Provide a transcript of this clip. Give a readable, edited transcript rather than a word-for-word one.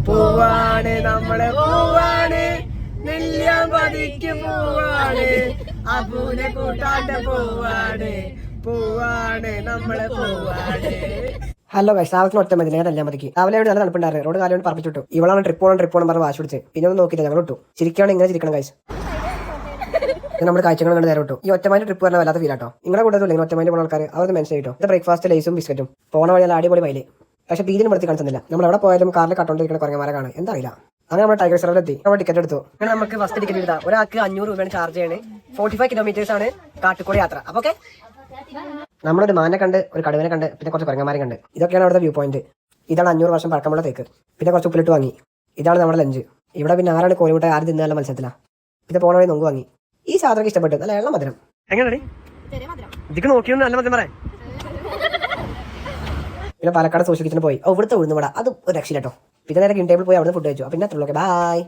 പൂവാണ് നമ്മളെ പൂവാണ്, നെല്ലിയാമ്പതിക്ക് പൂവാണ്, അബൂനെ കൂട്ടാന്റെ പൂവാണ്, പൂവാണ് നമ്മളെ പൂവാണ്. ഹലോ ഗൈസ്, രാവിലെ ഒറ്റ മതി നേരല്ല മതിക്ക്. രാവിലെ നല്ല തണുപ്പുണ്ടായിരുന്നു, റോഡ് കാലം പറപ്പിച്ചിട്ടു. ഇവളാണ് ട്രിപ്പ് പോകണം പറഞ്ഞ് വാശി പിടിച്ച്. പിന്നെ ഒന്നും നോക്കില്ല, ഞങ്ങൾ ഇട്ടു. ചിരിക്കുകയാണ് ഇങ്ങനെ ചിരിക്കണം ഗൈസ്. നമ്മുടെ കാഴ്ചകൾ കണ്ട് നേരെ വിട്ടു. ഈ ഒറ്റമാൻ്റെ ട്രിപ്പ് പറഞ്ഞാൽ വല്ലാത്ത ഫീലാട്ടോ. നിങ്ങളെ കൂടുതലും ഒറ്റമാൻ്റെ പോകുന്ന ആൾക്കാർ അവരുടെ മെൻഷൻ ചെയ്തോ. ഇത് ബ്രേക്ക്ഫാസ്റ്റ് ലൈസും ബിസ്ക്കറ്റും പോണ വഴിയാൽ അടിപൊളി വൈല്. പക്ഷേ ബീജിനും നിർത്തി കാണിച്ചില്ല. നമ്മൾ എവിടെ പോയാലും കാറിൽ കട്ടോണ്ടിരിക്കുന്ന കുറഞ്ഞമാരാണ്, എന്താ അറിയില്ല. അങ്ങനെ നമ്മൾ ടൈഗർ റിസർവിലെത്തി. നമ്മൾ ടിക്കറ്റ് എടുത്തു. അങ്ങനെ നമുക്ക് ഫസ്റ്റ് ടിക്കറ്റ് എടുത്താൽ ഒരാൾക്ക് 500 രൂപയാണ് ചാർജ് ചെയ്യണേ. 45 കിലോമീറ്റേഴ്സ് ആണ് കാട്ടിക്കൂടി യാത്ര. അപ്പൊ ഓക്കെ, നമ്മളൊരു മാനെ കണ്ട്, ഒരു കടുവനെ കണ്ട്, പിന്നെ കുറച്ച് കുറഞ്ഞമാരെ കണ്ട്. ഇതൊക്കെയാണ് അവിടുത്തെ വ്യൂ പോയിന്റ്. ഇതാണ് 500 വർഷം പഴക്കമുള്ള തേക്ക്. പിന്നെ കുറച്ച് ഉപ്പിലിട്ട് വാങ്ങി. ഇതാണ് നമ്മുടെ ലഞ്ച്. ഇവിടെ പിന്നെ ആരാണ് കോഴിമുട്ട ആരും തിന്നാനുള്ള മത്സരത്തിലാണ്. പിന്നെ പോണ വഴി നൊങ്ക് വാങ്ങി. ഈ സാധനമൊക്കെ ഇഷ്ടപ്പെട്ടു. നല്ല എള്ള മധുരം. എങ്ങനെയാണ് ഇതിക്ക് നോക്കിയൊന്നും നല്ല മധുരം പറയാം. പിന്നെ പാലക്കാട് സോഷ്യൽ കിച്ചണിൽ പോയി. ഇവിടുത്തെ ഉഴുന്നുവട അത് ഒരു രക്ഷയില്ല കേട്ടോ. പിന്നെ നേരെ കിൻ ടേബിൾ പോയി അവിടെ ഫുഡ് കഴിച്ചു. പിന്നെ അത്രയുള്ളൂ. ബൈ.